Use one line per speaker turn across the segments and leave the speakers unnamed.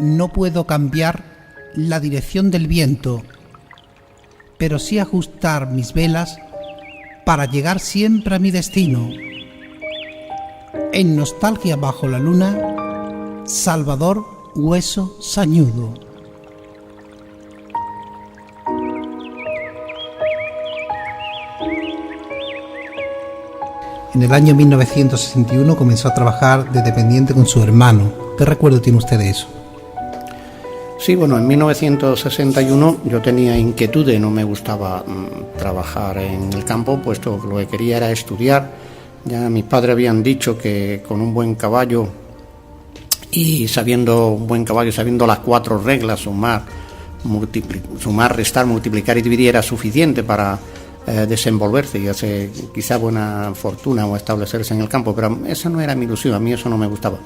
No puedo cambiar la dirección del viento, pero sí ajustar mis velas para llegar siempre a mi destino. En Nostalgia bajo la luna, Salvador Hueso Sañudo. En el año 1961 comenzó a trabajar de dependiente con su hermano. ¿Qué recuerdo tiene usted de eso?
Sí, bueno, en 1961 yo tenía inquietudes, no me gustaba trabajar en el campo, puesto que lo que quería era estudiar. Ya mis padres habían dicho que con un buen caballo y sabiendo las 4 reglas, sumar, restar, multiplicar y dividir, era suficiente para desenvolverse y hacer quizá buena fortuna o establecerse en el campo, pero esa no era mi ilusión, a mí eso no me gustaba.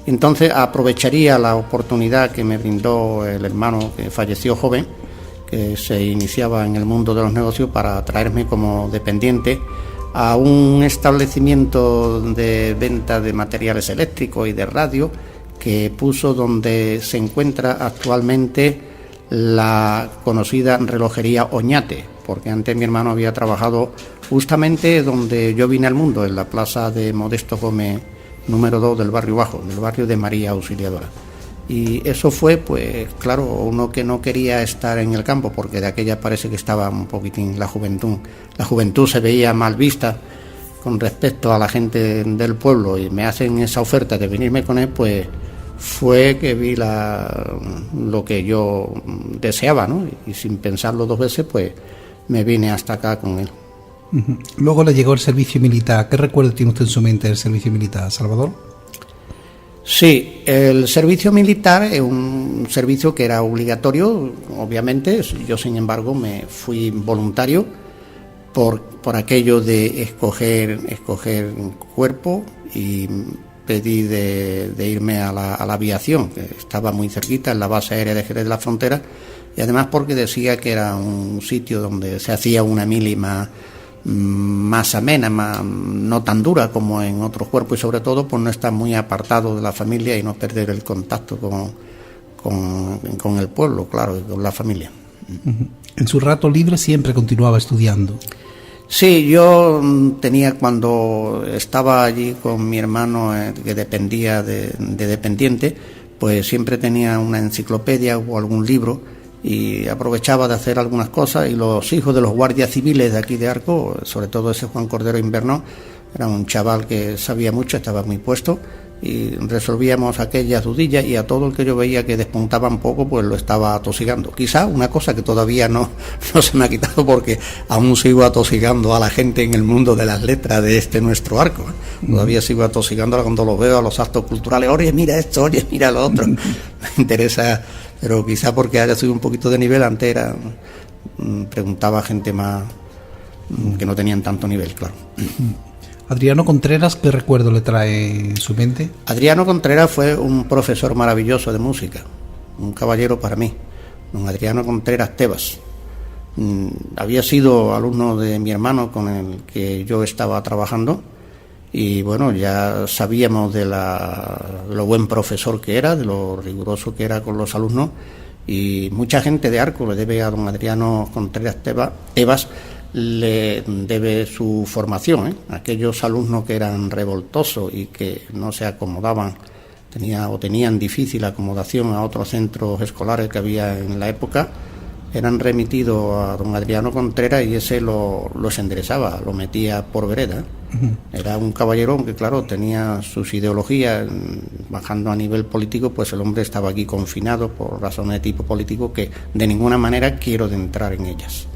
Entonces aprovecharía la oportunidad que me brindó el hermano que falleció joven, que se iniciaba en el mundo de los negocios, para traerme como dependiente a un establecimiento de venta de materiales eléctricos y de radio que puso donde se encuentra actualmente la conocida relojería Oñate, porque antes mi hermano había trabajado justamente donde yo vine al mundo, en la plaza de Modesto Gómez número 2 del barrio Bajo, del barrio de María Auxiliadora. Y eso fue, pues claro, uno que no quería estar en el campo, porque de aquella parece que estaba un poquitín la juventud. La juventud se veía mal vista con respecto a la gente del pueblo, y me hacen esa oferta de venirme con él, pues fue que vi lo que yo deseaba, ¿no? Y sin pensarlo 2 veces, pues me vine hasta acá con él.
Luego le llegó el servicio militar. ¿Qué recuerdo tiene usted en su mente del servicio militar, Salvador?
Sí, el servicio militar es un servicio que era obligatorio, obviamente. Yo, sin embargo, me fui voluntario por aquello de escoger cuerpo, y pedí de irme a la aviación, que estaba muy cerquita, en la base aérea de Jerez de la Frontera, y además porque decía que era un sitio donde se hacía una mili más amena, no tan dura como en otros cuerpos, y sobre todo por no estar muy apartado de la familia y no perder el contacto con el pueblo, claro, y con la familia.
En su rato libre siempre continuaba estudiando.
Sí, yo tenía, cuando estaba allí con mi hermano, que dependía de dependiente, pues siempre tenía una enciclopedia o algún libro, y aprovechaba de hacer algunas cosas. Y los hijos de los guardias civiles de aquí de Arco, sobre todo ese Juan Cordero Invernó, era un chaval que sabía mucho, estaba muy puesto, y resolvíamos aquellas dudillas, y a todo el que yo veía que despuntaba un poco, pues lo estaba atosigando. Quizá una cosa que todavía no se me ha quitado, porque aún sigo atosigando a la gente en el mundo de las letras de nuestro Arco. Todavía sigo atosigándola cuando lo veo a los actos culturales. Oye, mira esto, oye, mira lo otro. Me interesa, pero quizá porque haya subido un poquito de nivel. Antes preguntaba a gente más que no tenían tanto nivel, claro.
Adriano Contreras, ¿qué recuerdo le trae en su mente?
Adriano Contreras fue un profesor maravilloso de música, un caballero para mí, don Adriano Contreras Tebas. Había sido alumno de mi hermano con el que yo estaba trabajando, y bueno, ya sabíamos de lo buen profesor que era, de lo riguroso que era con los alumnos, y mucha gente de Arco le debe a don Adriano Contreras Tebas le debe su formación, Aquellos alumnos que eran revoltosos y que no se acomodaban, tenían difícil acomodación a otros centros escolares que había en la época, eran remitidos a don Adriano Contreras, y ese los enderezaba, lo metía por vereda. Era un caballero que, claro, tenía sus ideologías. Bajando a nivel político, pues el hombre estaba aquí confinado por razones de tipo político que de ninguna manera quiero de entrar en ellas.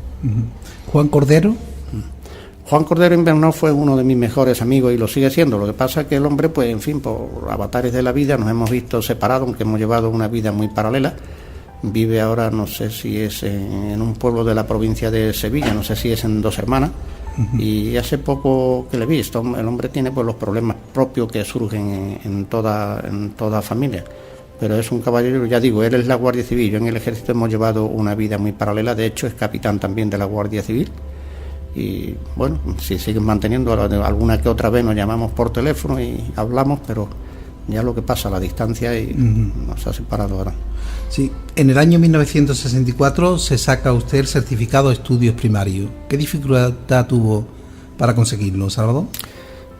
Juan Cordero.
Juan Cordero Invernó fue uno de mis mejores amigos, y lo sigue siendo. Lo que pasa es que el hombre, pues en fin, por avatares de la vida nos hemos visto separados, aunque hemos llevado una vida muy paralela. Vive ahora, no sé si es en un pueblo de la provincia de Sevilla, no sé si es en Dos Hermanas. Y hace poco que le he visto, el hombre tiene pues los problemas propios que surgen en toda familia. Pero es un caballero, ya digo, él es la Guardia Civil. Yo en el Ejército hemos llevado una vida muy paralela, de hecho es capitán también de la Guardia Civil. Y bueno, si siguen manteniendo, alguna que otra vez nos llamamos por teléfono y hablamos, pero Ya lo que pasa, la distancia y nos ha separado ahora.
Sí, en el año 1964 se saca usted el certificado de estudios primarios. ¿Qué dificultad tuvo para conseguirlo, Salvador?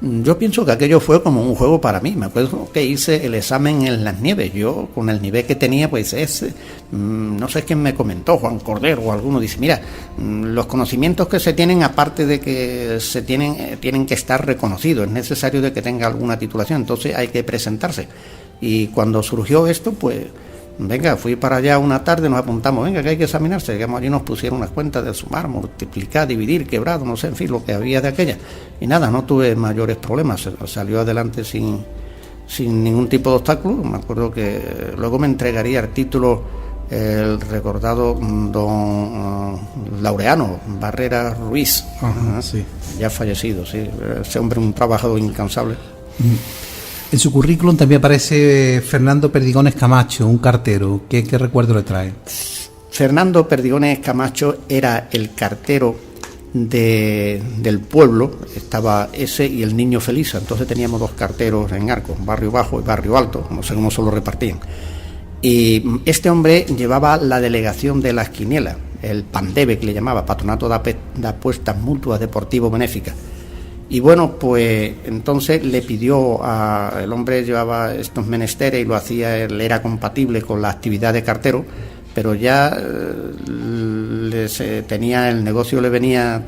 Yo pienso que aquello fue como un juego para mí. Me acuerdo que hice el examen en las nieves. Yo, con el nivel que tenía, pues no sé quién me comentó, Juan Cordero o alguno, dice, mira, los conocimientos que se tienen, aparte de que se tienen que estar reconocidos, es necesario de que tenga alguna titulación, entonces hay que presentarse. Y cuando surgió esto, pues venga, fui para allá una tarde, nos apuntamos, venga, que hay que examinarse. Llegamos allí, nos pusieron unas cuentas de sumar, multiplicar, dividir, quebrado, no sé, en fin, lo que había de aquella. Y nada, no tuve mayores problemas, salió adelante sin ningún tipo de obstáculo. Me acuerdo que luego me entregaría el título el recordado don Laureano Barrera Ruiz.
Ajá, sí.
Ya fallecido, sí. Ese hombre, un trabajador incansable.
En su currículum también aparece Fernando Perdigones Camacho, un cartero. ¿Qué recuerdo le trae?
Fernando Perdigones Camacho era el cartero del pueblo. Estaba ese y el Niño Felisa. Entonces teníamos dos carteros en Arco, Barrio Bajo y Barrio Alto, no sé cómo se lo repartían. Y este hombre llevaba la delegación de las quinielas, el PANDEBE, que le llamaba, Patronato de Apuestas Mutuas Deportivo Benéficas. Y bueno, pues entonces le pidió el hombre llevaba estos menesteres y lo hacía, él era compatible con la actividad de cartero, pero ya tenía el negocio, la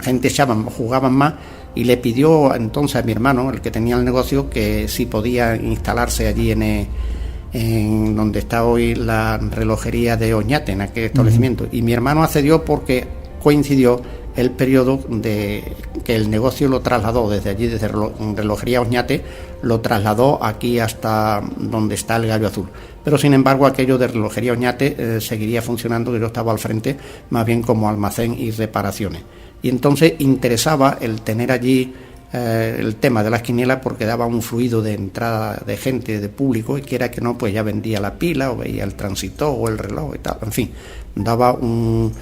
gente jugaban más, y le pidió entonces a mi hermano, el que tenía el negocio, que si podía instalarse allí en donde está hoy la relojería de Oñate, en aquel establecimiento. Y mi hermano accedió porque coincidió el periodo de que el negocio lo trasladó desde allí, desde Relojería Oñate, lo trasladó aquí hasta donde está el Gallo Azul. Pero sin embargo aquello de Relojería Oñate seguiría funcionando, que yo estaba al frente más bien como almacén y reparaciones. Y entonces interesaba el tener allí el tema de las quinielas, porque daba un fluido de entrada de gente, de público, y quiera que no, pues ya vendía la pila o veía el tránsito o el reloj y tal, en fin, daba una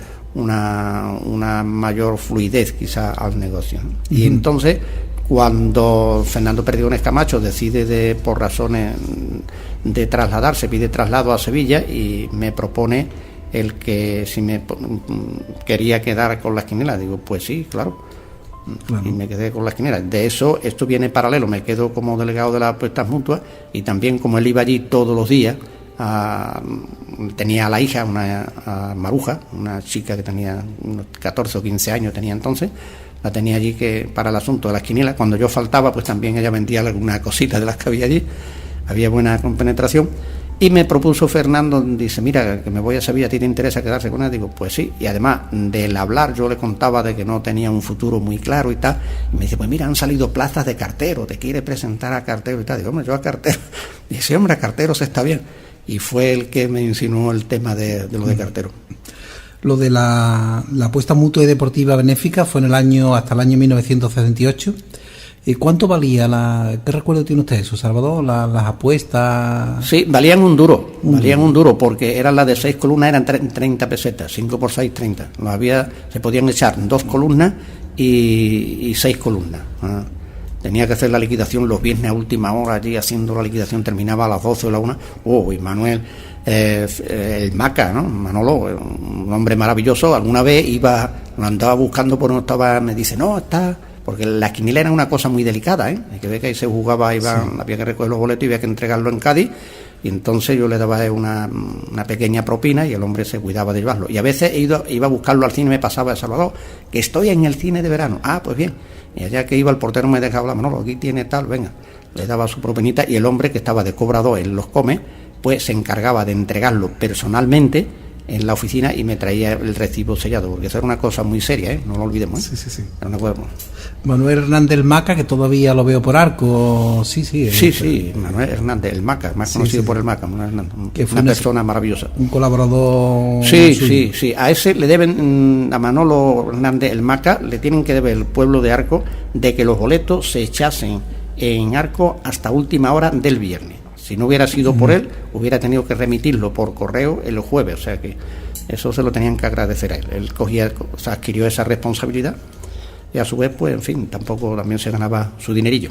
mayor fluidez quizá al negocio. Y entonces, cuando Fernando Perdigones Camacho decide por razones de trasladarse, pide traslado a Sevilla y me propone el que si me quería quedar con las quinielas. Digo, pues sí, claro. Y me quedé con las quinielas. De eso, esto viene paralelo, me quedo como delegado de las apuestas mutuas, y también como él iba allí todos los días, tenía a la hija, a Maruja, una chica que tenía unos 14 o 15 años tenía entonces, la tenía allí para el asunto de las quinielas. Cuando yo faltaba, pues también ella vendía alguna cosita de las que había allí, había buena compenetración. Y me propuso Fernando, dice, mira, que me voy a Sevilla, ¿a ti te interesa quedarse con él? Digo, pues sí. Y además del hablar, yo le contaba de que no tenía un futuro muy claro y tal. Y me dice, pues mira, han salido plazas de cartero, te quiere presentar a cartero y tal. Digo, hombre, yo a cartero. Dice, hombre, a cartero se está bien. Y fue el que me insinuó el tema de lo de cartero.
Lo de la apuesta mutua y deportiva benéfica fue hasta el año 1978. ¿Y cuánto valía qué recuerdo tiene usted eso, Salvador? Las apuestas.
Sí, valían un duro, porque eran las de 6 columnas, eran 30 pesetas, 5 por 6, 30. Se podían echar 2 columnas y 6 columnas. Tenía que hacer la liquidación los viernes a última hora, allí haciendo la liquidación, terminaba a las 12 o la 1. Y Manuel, el Maca, ¿no? Manolo, un hombre maravilloso, alguna vez lo andaba buscando por no estaba, me dice, no, está. Porque la quiniela era una cosa muy delicada, Hay que ver que ahí se jugaba, había que recoger los boletos y había que entregarlo en Cádiz, y entonces yo le daba una pequeña propina y el hombre se cuidaba de llevarlo. Y a veces iba a buscarlo al cine, me pasaba de Salvador, que estoy en el cine de verano. Pues bien. Y allá que iba el portero me dejaba hablar, Manolo, aquí tiene tal, venga. Le daba su propinita, y el hombre, que estaba de cobrador en Los Comes, pues se encargaba de entregarlo personalmente en la oficina y me traía el recibo sellado, porque eso era una cosa muy seria, no lo olvidemos.
Sí.
Era una cosa...
Manuel Hernández el Maca, que todavía lo veo por Arco, sí.
Sí, Manuel Hernández el Maca, más conocido por el Maca, Manuel Hernández, que fue una persona maravillosa.
Un colaborador.
Sí, a ese le deben, a Manolo Hernández el Maca, le tienen que deber el pueblo de Arco de que los boletos se echasen en Arco hasta última hora del viernes. Si no hubiera sido por él, hubiera tenido que remitirlo por correo el jueves, o sea que eso se lo tenían que agradecer a él. Él adquirió esa responsabilidad y a su vez, pues en fin, también se ganaba su dinerillo.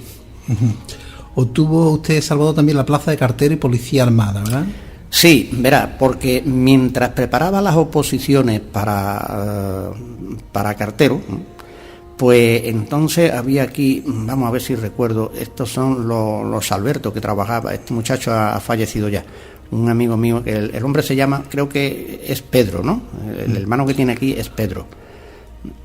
Obtuvo usted, Salvador, también la plaza de cartero y policía armada, ¿verdad?
Sí, verá, porque mientras preparaba las oposiciones para cartero, pues entonces había aquí, vamos a ver si recuerdo, estos son los Alberto que trabajaba, este muchacho ha fallecido ya, un amigo mío, que el hombre se llama, creo que es Pedro, ¿no? El hermano que tiene aquí es Pedro.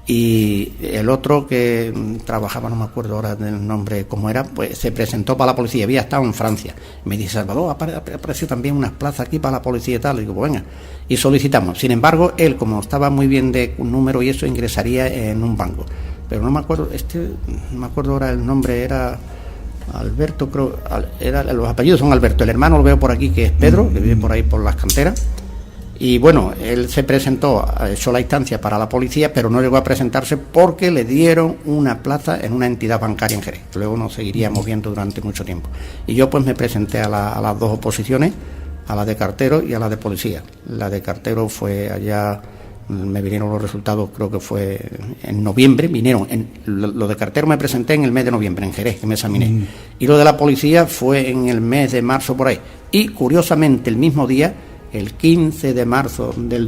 Y el otro que trabajaba, no me acuerdo ahora del nombre cómo era, pues se presentó para la policía, había estado en Francia. Me dice, Salvador, ha aparecido también unas plazas aquí para la policía y tal. Y digo, pues venga, y solicitamos. Sin embargo, él, como estaba muy bien de un número y eso, ingresaría en un banco. Pero no me acuerdo, no me acuerdo ahora el nombre, era Alberto, creo, los apellidos son Alberto. El hermano lo veo por aquí, que es Pedro, que vive por ahí por las canteras. Y bueno, él se presentó, echó la instancia para la policía, pero no llegó a presentarse porque le dieron una plaza en una entidad bancaria en Jerez. Luego nos seguiríamos viendo durante mucho tiempo. Y yo pues me presenté a las dos oposiciones, a la de cartero y a la de policía. La de cartero fue allá, me vinieron los resultados, creo que fue en noviembre, lo de cartero me presenté en el mes de noviembre en Jerez, que me examiné. Y lo de la policía fue en el mes de marzo por ahí. Y curiosamente el mismo día, el 15 de marzo de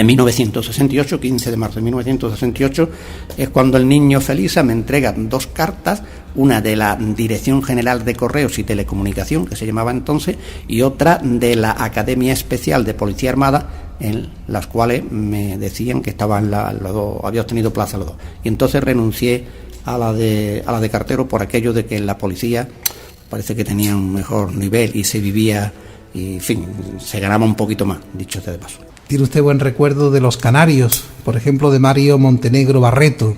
1968, 15 de marzo de 1968, es cuando el niño Felisa me entrega dos cartas, una de la Dirección General de Correos y Telecomunicación, que se llamaba entonces, y otra de la Academia Especial de Policía Armada, en las cuales me decían que estaban los dos, había obtenido plaza los dos. Y entonces renuncié a la de cartero por aquello de que en la policía parece que tenía un mejor nivel y se vivía, y en fin, se ganaba un poquito más, dicho sea de paso.
¿Tiene usted buen recuerdo de los canarios, por ejemplo, de Mario Montenegro Barreto?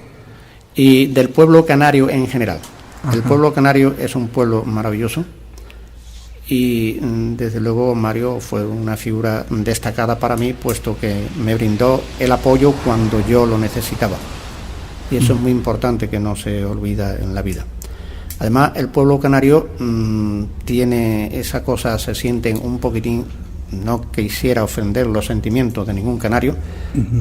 Y del pueblo canario en general.
Ajá.
El pueblo canario es un pueblo maravilloso y desde luego Mario fue una figura destacada para mí, puesto que me brindó el apoyo cuando yo lo necesitaba. Y eso es muy importante, que no se olvida en la vida. Además, el pueblo canario tiene esa cosa, se sienten un poquitín, no quisiera ofender los sentimientos de ningún canario,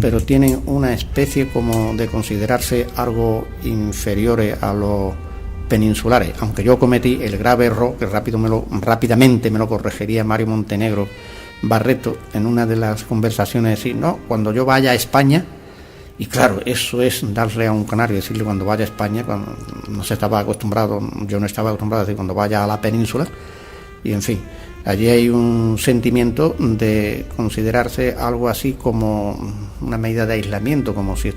pero tienen una especie como de considerarse algo inferiores a los peninsulares, aunque yo cometí el grave error, que rápidamente me lo corregiría Mario Montenegro Barreto en una de las conversaciones, decir, no, cuando yo vaya a España. Y claro, eso es darle a un canario, decirle cuando vaya a España, cuando no se estaba acostumbrado, yo no estaba acostumbrado a decir cuando vaya a la península, y en fin, allí hay un sentimiento de considerarse algo así como una medida de aislamiento, como si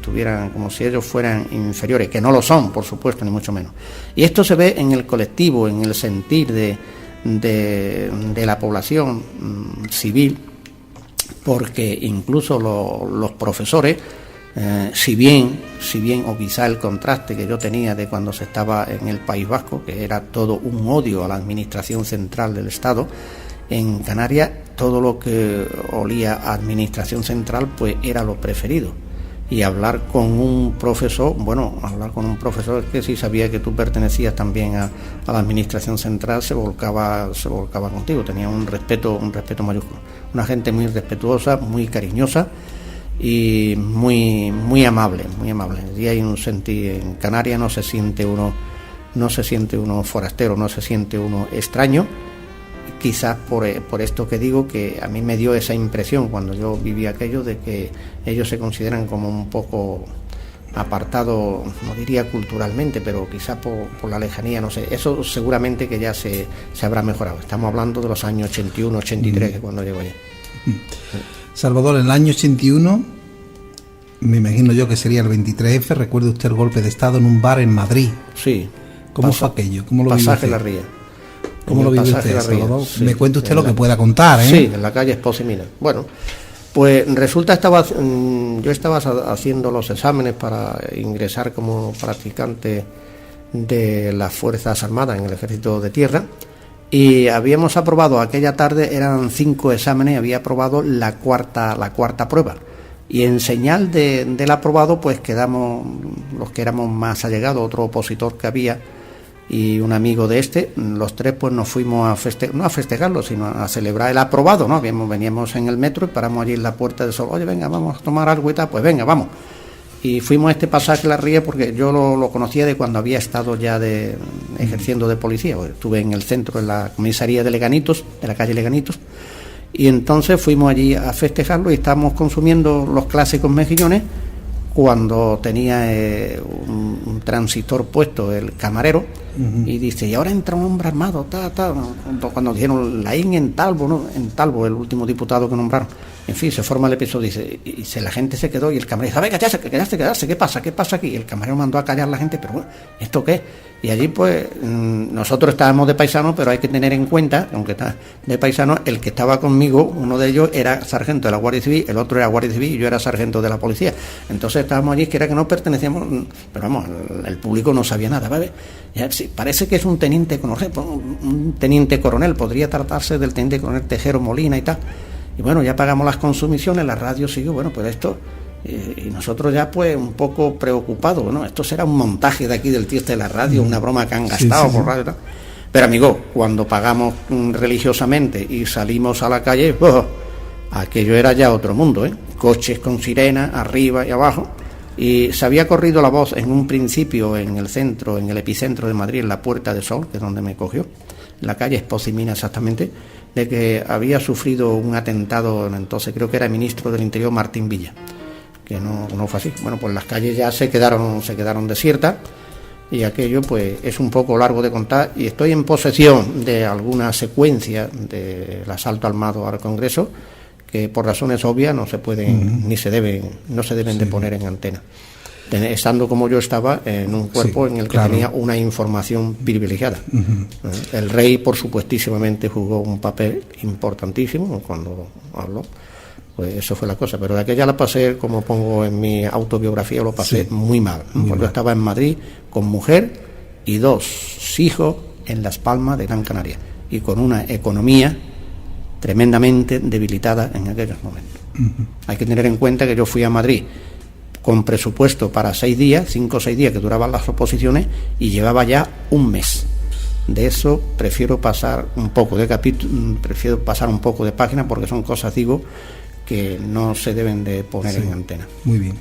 ellos fueran inferiores, que no lo son, por supuesto, ni mucho menos. Y esto se ve en el colectivo, en el sentir de la población civil, porque incluso los profesores, si bien, o quizá el contraste que yo tenía de cuando se estaba en el País Vasco, que era todo un odio a la administración central del Estado, en Canarias todo lo que olía a administración central pues era lo preferido. Y hablar con un profesor es que si sabía que tú pertenecías también a la administración central, se volcaba contigo, tenía un respeto mayúsculo. Una gente muy respetuosa, muy cariñosa y muy amable. Y hay un sentir, en Canarias no se siente uno forastero, no se siente uno extraño, quizás por esto que digo, que a mí me dio esa impresión cuando yo viví aquello, de que ellos se consideran como un poco apartados, no diría culturalmente, pero quizás por la lejanía, no sé, eso seguramente que ya se habrá mejorado. Estamos hablando de los años 81, 83, que cuando llego allá.
Salvador, en el año 81, me imagino yo que sería el 23F, recuerda usted el golpe de Estado en un bar en Madrid.
Sí.
¿Cómo fue aquello? ¿Cómo lo vivió
Pasaje
usted?
La Ría.
¿Cómo lo vivió usted, Salvador?
Sí,
me cuente usted lo que pueda contar, ¿eh?
Sí, en la calle Esposa y Mina. Bueno, pues resulta yo estaba haciendo los exámenes para ingresar como practicante de las Fuerzas Armadas en el Ejército de Tierra, y habíamos aprobado aquella tarde, eran 5 exámenes, y había aprobado la cuarta prueba. Y en señal del aprobado, pues quedamos los que éramos más allegados, otro opositor que había y un amigo de los tres pues nos fuimos no a festejarlo, sino a celebrar el aprobado, ¿no? Veníamos en el metro y paramos allí en la Puerta del Sol. Oye, venga, vamos a tomar algo y tal, pues venga, vamos. Y fuimos a este pasaje La Ría porque yo lo conocía de cuando había estado ya de ejerciendo de policía. Estuve en el centro, en la comisaría de Leganitos, de la calle Leganitos, y entonces fuimos allí a festejarlo y estábamos consumiendo los clásicos mejillones cuando tenía un transistor puesto el camarero, y dice, y ahora entra un hombre armado, cuando dijeron Laín en Talbo, ¿no? En Talbo, el último diputado que nombraron. En fin, se forma el episodio, dice, y la gente se quedó, y el camarero dice, a ver, callarse, ¿qué pasa aquí? Y el camarero mandó a callar a la gente, pero bueno, ¿esto qué es? Y allí pues nosotros estábamos de paisanos, pero hay que tener en cuenta, aunque está de paisanos, el que estaba conmigo, uno de ellos era sargento de la Guardia Civil, el otro era Guardia Civil y yo era sargento de la policía. Entonces estábamos allí, que era que no pertenecíamos, pero vamos, el público no sabía nada, ¿vale? Ya, sí, parece que es un teniente coronel, podría tratarse del teniente coronel Tejero Molina y tal. Y bueno, ya pagamos las consumiciones, la radio siguió, bueno, pues esto, y nosotros ya pues un poco preocupados, ¿no? Esto será un montaje de aquí del tío de la radio, una broma que han gastado por radio y tal. Pero amigo, cuando pagamos religiosamente y salimos a la calle, aquello era ya otro mundo, ¿eh? Coches con sirena, arriba y abajo, y se había corrido la voz en un principio en el centro, en el epicentro de Madrid, en la Puerta del Sol, que es donde me cogió, en la calle Espoz-y-Mina exactamente, de que había sufrido un atentado, entonces creo que era el ministro del Interior, Martín Villa, que no fue así. Bueno, pues las calles ya se quedaron desiertas, y aquello pues es un poco largo de contar, y estoy en posesión de alguna secuencia del asalto armado al Congreso, que por razones obvias no se pueden no se deben de poner en antena, estando como yo estaba en un cuerpo en el que tenía una información privilegiada. El rey, por supuestísimamente, jugó un papel importantísimo cuando habló, pues eso fue la cosa, pero de aquella la pasé, como pongo en mi autobiografía, lo pasé muy mal, porque yo estaba en Madrid con mujer y 2 hijos en Las Palmas de Gran Canaria, y con una economía tremendamente debilitada en aquellos momentos. Hay que tener en cuenta que yo fui a Madrid con presupuesto para 6 días, 5 o 6 días que duraban las oposiciones, y llevaba ya un mes. De eso prefiero pasar un poco de página, porque son cosas, digo, que no se deben de poner en antena.
Muy bien.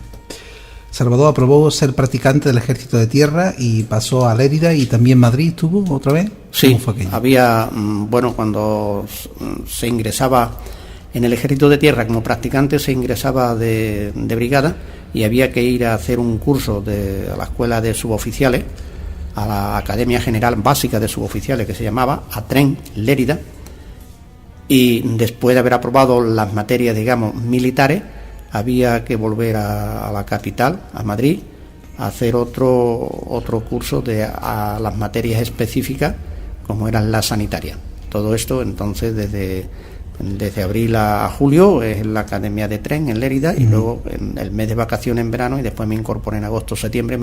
Salvador aprobó ser practicante del Ejército de Tierra y pasó a Lérida, y también Madrid estuvo otra vez.
Sí, había, cuando se ingresaba en el Ejército de Tierra como practicante, se ingresaba de brigada, y había que ir a hacer un curso a la escuela de suboficiales, a la Academia General Básica de Suboficiales, que se llamaba ATREN Lérida, y después de haber aprobado las materias, digamos, militares, había que volver a la capital, a Madrid, a hacer otro curso a las materias específicas, como eran las sanitarias. Todo esto, entonces, desde abril a julio es la Academia de Tren en Lérida, y luego en el mes de vacaciones en verano, y después me incorporé en agosto-septiembre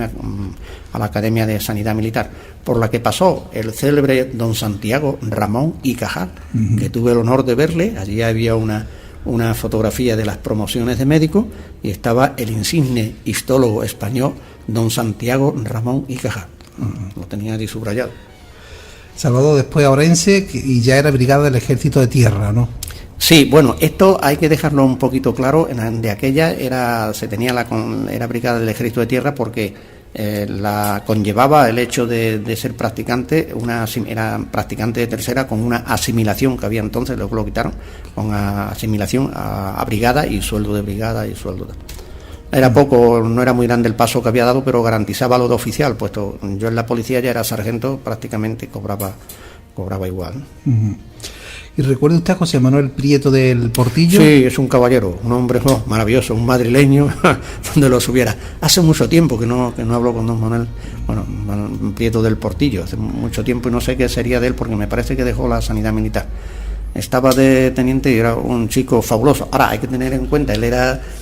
a la Academia de Sanidad Militar, por la que pasó el célebre don Santiago Ramón y Cajal, que tuve el honor de verle. Allí había una fotografía de las promociones de médico, y estaba el insigne histólogo español don Santiago Ramón y Cajal. Lo tenía allí subrayado.
Salvador, después a Orense, y ya era brigada del Ejército de Tierra, ¿no?
Sí, bueno, esto hay que dejarlo un poquito claro. De aquella era brigada del Ejército de Tierra, porque la conllevaba el hecho de ser practicante, era practicante de tercera con una asimilación que había entonces, luego lo quitaron, con asimilación a brigada y sueldo de brigada y sueldo de... Era poco, no era muy grande el paso que había dado, pero garantizaba lo de oficial, puesto yo en la policía ya era sargento, prácticamente cobraba igual, ¿no?
¿Y recuerda usted a José Manuel Prieto del Portillo?
Sí, es un caballero, un hombre maravilloso, un madrileño, donde lo subiera. Hace mucho tiempo que no hablo con don Manuel, Prieto del Portillo, hace mucho tiempo, y no sé qué sería de él, porque me parece que dejó la sanidad militar. Estaba de teniente y era un chico fabuloso. Ahora, hay que tener en cuenta, él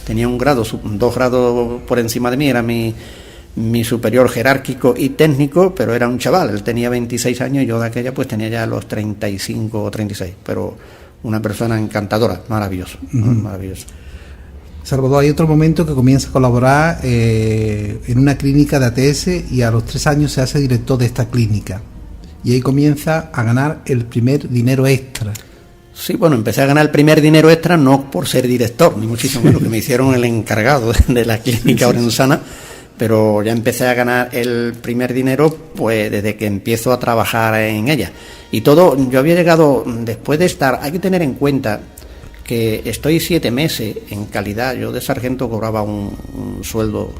tenía 2 grados por encima de mí, era mi superior jerárquico y técnico, pero era un chaval. Él tenía 26 años y yo de aquella pues tenía ya los 35 o 36, pero una persona encantadora, maravilloso, maravilloso.
Salvador, hay otro momento que comienza a colaborar en una clínica de ATS, y a los 3 años se hace director de esta clínica, y ahí comienza a ganar el primer dinero extra.
Sí, bueno, empecé a ganar el primer dinero extra no por ser director, ni muchísimo menos, que me hicieron el encargado de la clínica orensana, pero ya empecé a ganar el primer dinero pues desde que empiezo a trabajar en ella. Y todo, yo había llegado, después de estar, hay que tener en cuenta que estoy 7 meses en calidad, yo de sargento cobraba un sueldo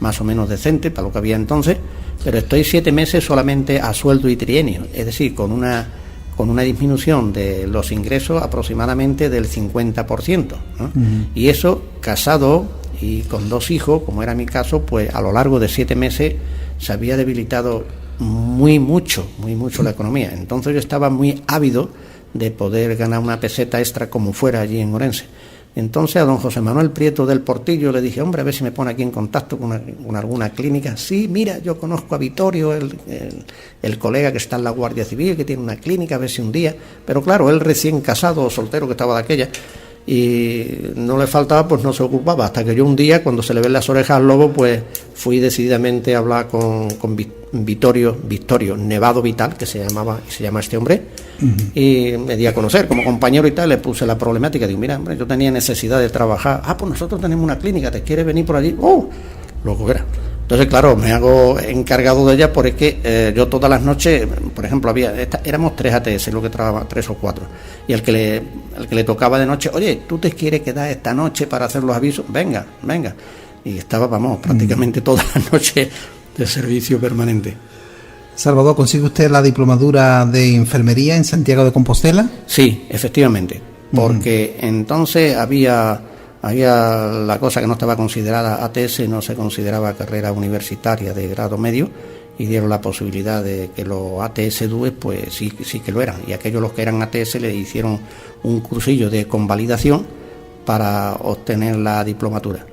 más o menos decente para lo que había entonces, pero estoy 7 meses solamente a sueldo y trienio, es decir, con una disminución de los ingresos aproximadamente del 50%, ¿no? Uh-huh. Y eso, casado y con 2 hijos, como era mi caso, pues a lo largo de 7 meses se había debilitado muy mucho la economía. Entonces yo estaba muy ávido de poder ganar una peseta extra como fuera allí en Orense. Entonces a don José Manuel Prieto del Portillo le dije, hombre, a ver si me pone aquí en contacto con alguna clínica. Sí, mira, yo conozco a Vittorio, el colega que está en la Guardia Civil, que tiene una clínica, a ver si un día... Pero claro, él recién casado o soltero que estaba de aquella, y no le faltaba, pues no se ocupaba, hasta que yo un día, cuando se le ven las orejas al lobo, pues fui decididamente a hablar con Victorio Nevado Vital, que se llama este hombre, uh-huh. Y me di a conocer como compañero y tal, le puse la problemática, digo, mira, hombre, yo tenía necesidad de trabajar, pues nosotros tenemos una clínica, ¿te quieres venir por allí? Lo que era. Entonces, claro, me hago encargado de ella porque yo todas las noches, por ejemplo, éramos 3 ATS, lo que trabajaba, 3 o 4, y el que le tocaba de noche, oye, ¿tú te quieres quedar esta noche para hacer los avisos? Venga, y estaba, prácticamente todas las noches de servicio permanente.
Salvador, ¿consigue usted la diplomatura de enfermería en Santiago de Compostela?
Sí, efectivamente, porque entonces había la cosa que no estaba considerada ATS, no se consideraba carrera universitaria de grado medio, y dieron la posibilidad de que los ATS DUE pues sí que lo eran, y aquellos los que eran ATS le hicieron un cursillo de convalidación para obtener la diplomatura.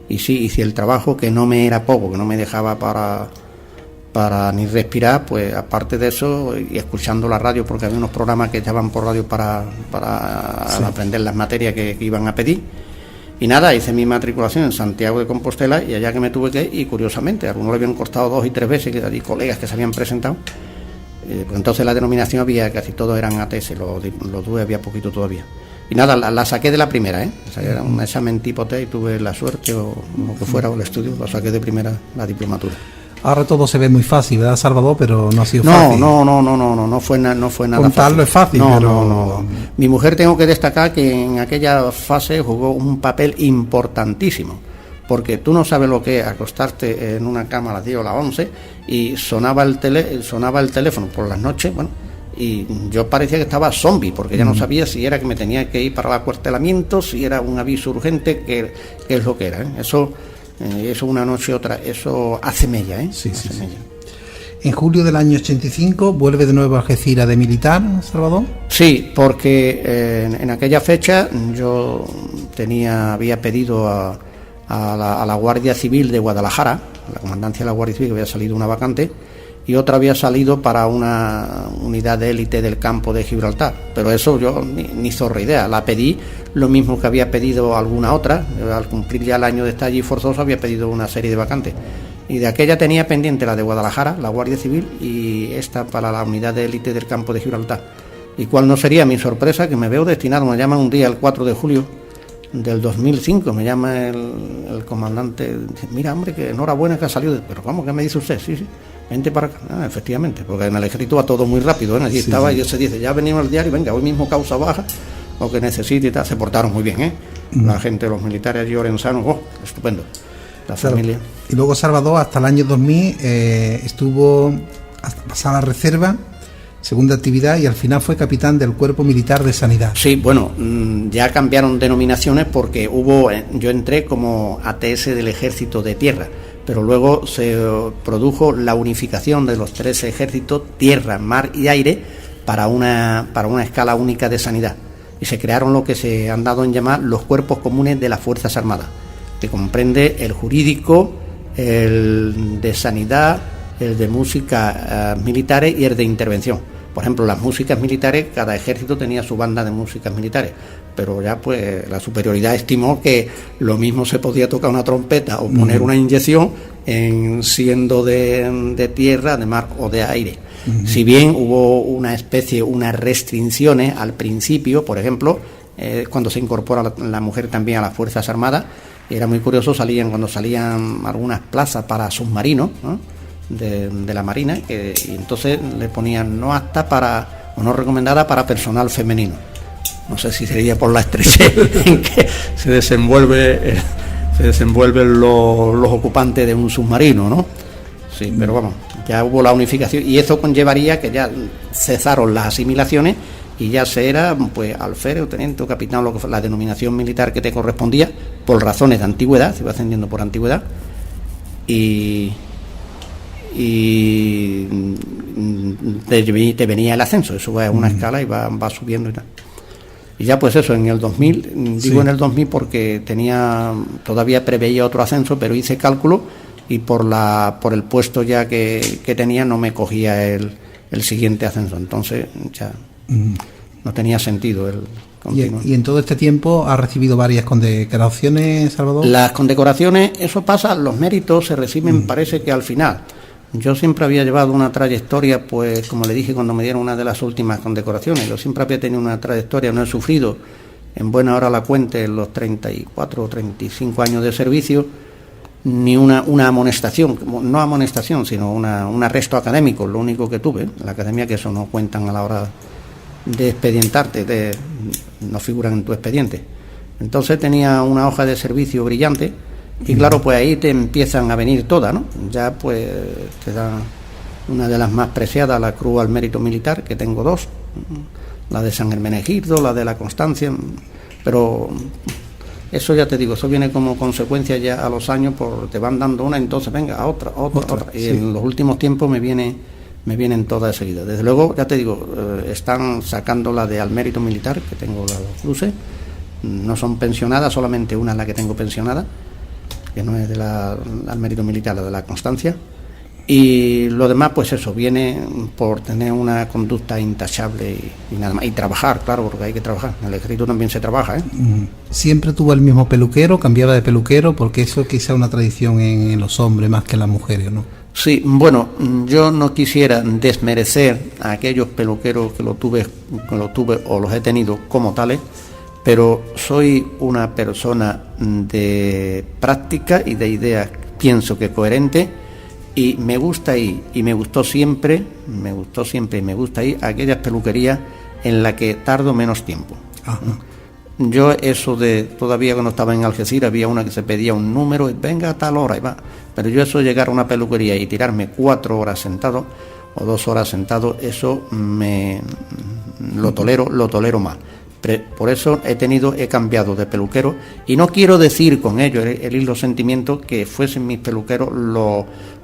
Y sí, hice el trabajo, que no me era poco, que no me dejaba para ni respirar, pues aparte de eso, y escuchando la radio, porque había unos programas que estaban por radio para sí, aprender las materias que iban a pedir. Y nada, hice mi matriculación en Santiago de Compostela, y allá que me tuve que ir, y curiosamente, algunos le habían costado 2 y 3 veces, que hay colegas que se habían presentado, pues entonces la denominación había, casi todos eran ATS, los DUE había poquito todavía. Y nada, la saqué de la primera, era un examen tipo T y tuve la suerte, o lo que fuera, o el estudio, lo saqué de primera, la diplomatura.
Ahora todo se ve muy fácil, ¿verdad, Salvador? Pero no ha sido fácil.
No fue nada
Contarlo
fácil.
Es fácil,
No. Mi mujer, tengo que destacar que en aquella fase jugó un papel importantísimo, porque tú no sabes lo que es acostarte en una cama a las 10 o a las 11 y sonaba el teléfono por las noches, y yo parecía que estaba zombie, porque ya no sabía si era que me tenía que ir para el acuartelamiento, si era un aviso urgente, qué es lo que era, Eso una noche y otra, eso hace mella,
Sí. En julio del año 85 vuelve de nuevo a Algeciras de militar, Salvador.
Sí, porque en aquella fecha yo había pedido a la Guardia Civil de Guadalajara, la comandancia de la Guardia Civil, que había salido una vacante, y otra había salido para una unidad de élite del campo de Gibraltar, pero eso yo ni zorra idea, la pedí lo mismo que había pedido alguna otra, al cumplir ya el año de estar allí forzoso había pedido una serie de vacantes, y de aquella tenía pendiente la de Guadalajara, la Guardia Civil, y esta para la unidad de élite del campo de Gibraltar. Y cuál no sería mi sorpresa, que me veo destinado, me llaman un día el 4 de julio del 2005, me llama el comandante, dice, mira, hombre, que enhorabuena que ha salido, pero ¿cómo? ¿Qué me dice usted? Sí, vente para acá. Efectivamente, porque en el ejército va todo muy rápido, allí estaba, y se dice, ya venimos al diario, venga, hoy mismo causa baja, lo que necesite y tal. Se portaron muy bien, la gente, los militares allí orensanos, estupendo, la familia.
Y luego Salvador, hasta el año 2000 estuvo hasta pasar a la reserva, segunda actividad, y al final fue capitán del Cuerpo Militar de Sanidad.
Sí, ya cambiaron denominaciones porque yo entré como ATS del Ejército de Tierra, pero luego se produjo la unificación de los 3 ejércitos, tierra, mar y aire, para una escala única de sanidad, y se crearon lo que se han dado en llamar los cuerpos comunes de las Fuerzas Armadas, que comprende el jurídico, el de sanidad, el de música militares y el de intervención. Por ejemplo, las músicas militares, cada ejército tenía su banda de músicas militares, pero ya pues la superioridad estimó que lo mismo se podía tocar una trompeta o poner una inyección siendo de tierra, de mar o de aire. Si bien hubo unas restricciones al principio, por ejemplo, cuando se incorpora la mujer también a las Fuerzas Armadas, Y era muy curioso, cuando salían algunas plazas para submarinos, ¿no?, de la Marina, y entonces le ponían no apta para, o no recomendada para personal femenino. No sé si sería por la estrechez en que se desenvuelven los ocupantes de un submarino, ¿no? Sí, pero vamos, ya hubo la unificación y eso conllevaría que ya cesaron las asimilaciones y ya se era, pues, alférez o teniente o capitán, lo que fue la denominación militar que te correspondía por razones de antigüedad, se iba ascendiendo por antigüedad, y te venía el ascenso, eso va a una escala y va subiendo y tal. Y ya pues eso, en el 2000, digo en el 2000 porque todavía preveía otro ascenso, pero hice cálculo y por el puesto ya que tenía no me cogía el siguiente ascenso, entonces ya no tenía sentido el continuar.
¿Y en todo este tiempo ha recibido varias condecoraciones, Salvador?
Las condecoraciones, eso pasa, los méritos se reciben parece que al final. Yo siempre había llevado una trayectoria, pues como le dije cuando me dieron una de las últimas condecoraciones, yo siempre había tenido una trayectoria, no he sufrido en buena hora la cuenta en los 34 o 35 años de servicio, ni una amonestación, no amonestación, sino un arresto académico, lo único que tuve, en la academia, que eso no cuentan a la hora de expedientarte, no figuran en tu expediente. Entonces tenía una hoja de servicio brillante. Y claro, pues ahí te empiezan a venir todas, ¿no? Ya pues te dan una de las más preciadas, la Cruz al Mérito Militar, que tengo dos, la de San Hermenegildo, la de la Constancia, pero eso ya te digo, eso viene como consecuencia ya a los años, te van dando una, entonces venga, otra. Y sí, en los últimos tiempos me vienen todas seguidas. Desde luego, ya te digo, están sacando la de al Mérito Militar, que tengo las dos cruces, no son pensionadas, solamente una es la que tengo pensionada, que no es al Mérito Militar, la de la Constancia, y lo demás pues eso, viene por tener una conducta intachable y nada más, y trabajar, claro, porque hay que trabajar, en el ejército también se trabaja, ¿eh?
¿Siempre tuvo el mismo peluquero, cambiaba de peluquero? Porque eso es quizá una tradición en los hombres más que en las mujeres, ¿no?
Sí, bueno, yo no quisiera desmerecer a aquellos peluqueros que lo tuve o los he tenido como tales, pero soy una persona de práctica y de ideas, pienso que coherente, y me gusta ir, y me gustó siempre y me gusta ir a aquellas peluquerías en las que tardo menos tiempo. Ajá. Yo eso todavía cuando estaba en Algeciras había una que se pedía un número y venga a tal hora y va, pero yo eso de llegar a una peluquería y tirarme 4 horas sentado o 2 horas sentado, eso lo tolero más. Por eso he cambiado de peluquero, y no quiero decir con ello el hilo sentimiento que fuesen mis peluqueros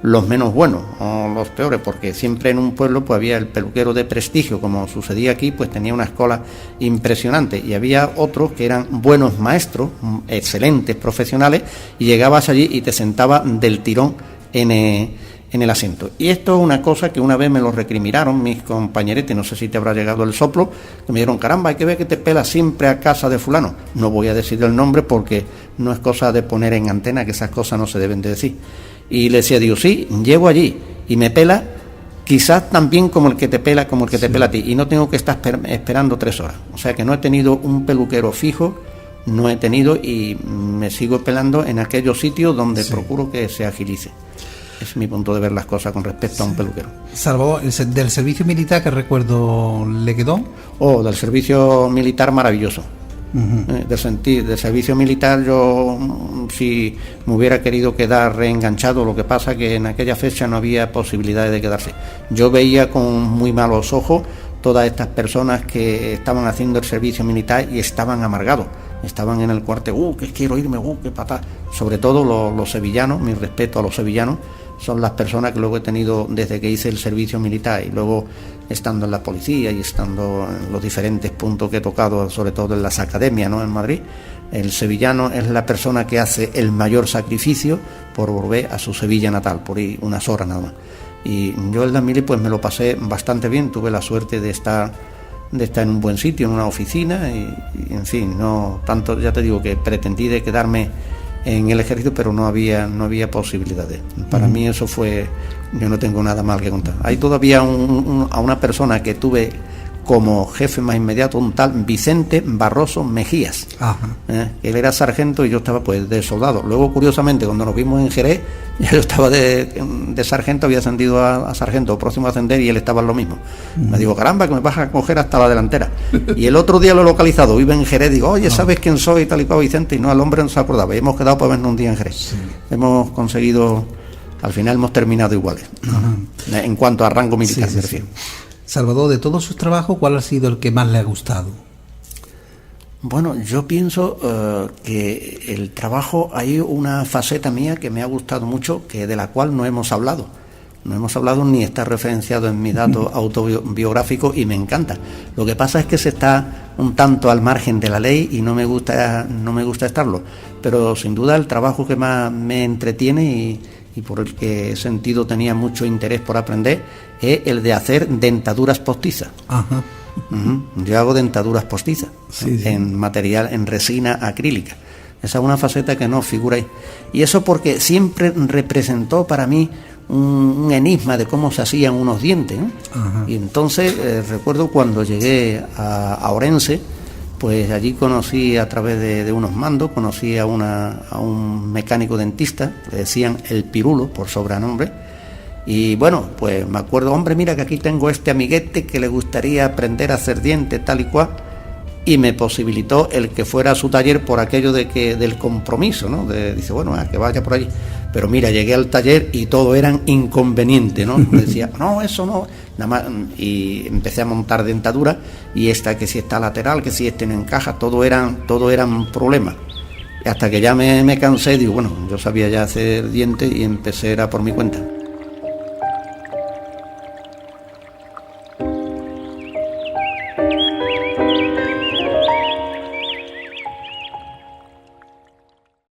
los menos buenos o los peores, porque siempre en un pueblo pues había el peluquero de prestigio, como sucedía aquí, pues tenía una escuela impresionante, y había otros que eran buenos maestros, excelentes profesionales, y llegabas allí y te sentabas del tirón en el asiento. Y esto es una cosa que una vez me lo recriminaron mis compañeretes, no sé si te habrá llegado el soplo, que me dijeron, caramba, hay que ver que te pelas siempre a casa de fulano. No voy a decir el nombre porque no es cosa de poner en antena, que esas cosas no se deben de decir. Y le decía, digo, sí, llego allí y me pela quizás también como el que te pela a ti, y no tengo que estar esperando 3 horas. O sea que no he tenido un peluquero fijo, no he tenido, y me sigo pelando en aquellos sitios donde procuro que se agilice. Es mi punto de ver las cosas con respecto a un peluquero.
Salvador, ¿del servicio militar qué recuerdo le quedó?
Del servicio militar maravilloso. Del servicio militar, yo si me hubiera querido quedar reenganchado, lo que pasa que en aquella fecha no había posibilidades de quedarse. Yo veía con muy malos ojos todas estas personas que estaban haciendo el servicio militar y estaban amargados, estaban en el cuartel, que quiero irme, qué patá. Sobre todo los sevillanos, mi respeto a los sevillanos, son las personas que luego he tenido desde que hice el servicio militar, y luego estando en la policía y estando en los diferentes puntos que he tocado, sobre todo en las academias, ¿no?, en Madrid. El sevillano es la persona que hace el mayor sacrificio por volver a su Sevilla natal, por ir unas horas nada más. Y yo el Mili pues me lo pasé bastante bien, tuve la suerte de estar en un buen sitio, en una oficina, y en fin, no tanto, ya te digo que pretendí de quedarme en el ejército, pero no había posibilidades. Para mí eso fue, yo no tengo nada mal que contar. Hay todavía a una persona que tuve como jefe más inmediato un tal Vicente Barroso Mejías.
Ajá.
Él era sargento y yo estaba pues de soldado. Luego, curiosamente, cuando nos vimos en Jerez, ya yo estaba de sargento, había ascendido a sargento, próximo a ascender, y él estaba en lo mismo. Me digo, caramba, que me vas a coger hasta la delantera. Y el otro día lo he localizado, vive en Jerez, digo, oye, ¿sabes quién soy? Tal y cual, Vicente. Y no, el hombre no se acordaba. Y hemos quedado para vernos un día en Jerez. Sí. Hemos conseguido, al final hemos terminado iguales. Ajá. En cuanto a rango militar,
sí,
me refiero.
Salvador, de todos sus trabajos, ¿cuál ha sido el que más le ha gustado?
Bueno, yo pienso que el trabajo, hay una faceta mía que me ha gustado mucho, que de la cual no hemos hablado. No hemos hablado ni está referenciado en mi dato autobiográfico y me encanta. Lo que pasa es que se está un tanto al margen de la ley y no me gusta estarlo. Pero sin duda el trabajo que más me entretiene y por el que he sentido tenía mucho interés por aprender es el de hacer dentaduras postizas.
Ajá.
Yo hago dentaduras postizas,
sí.
En material, en resina acrílica. Esa es una faceta que no figura ahí. Y eso porque siempre representó para mí un enigma de cómo se hacían unos dientes, ¿no? Y entonces recuerdo cuando llegué a Orense, pues allí conocí a través de unos mandos, conocí a un mecánico dentista, le decían el Pirulo por sobrenombre, y bueno, pues me acuerdo, hombre, mira que aquí tengo este amiguete que le gustaría aprender a hacer dientes, tal y cual, y me posibilitó el que fuera a su taller por aquello del compromiso, ¿no? Dice, bueno, que vaya por allí. Pero mira, llegué al taller y todo eran inconvenientes, ¿no? Me decía, no, eso no, nada más, y empecé a montar dentadura, y esta que si está lateral, que si este no encaja, todo eran problemas. Hasta que ya me cansé, digo, bueno, yo sabía ya hacer dientes y empecé era por mi cuenta.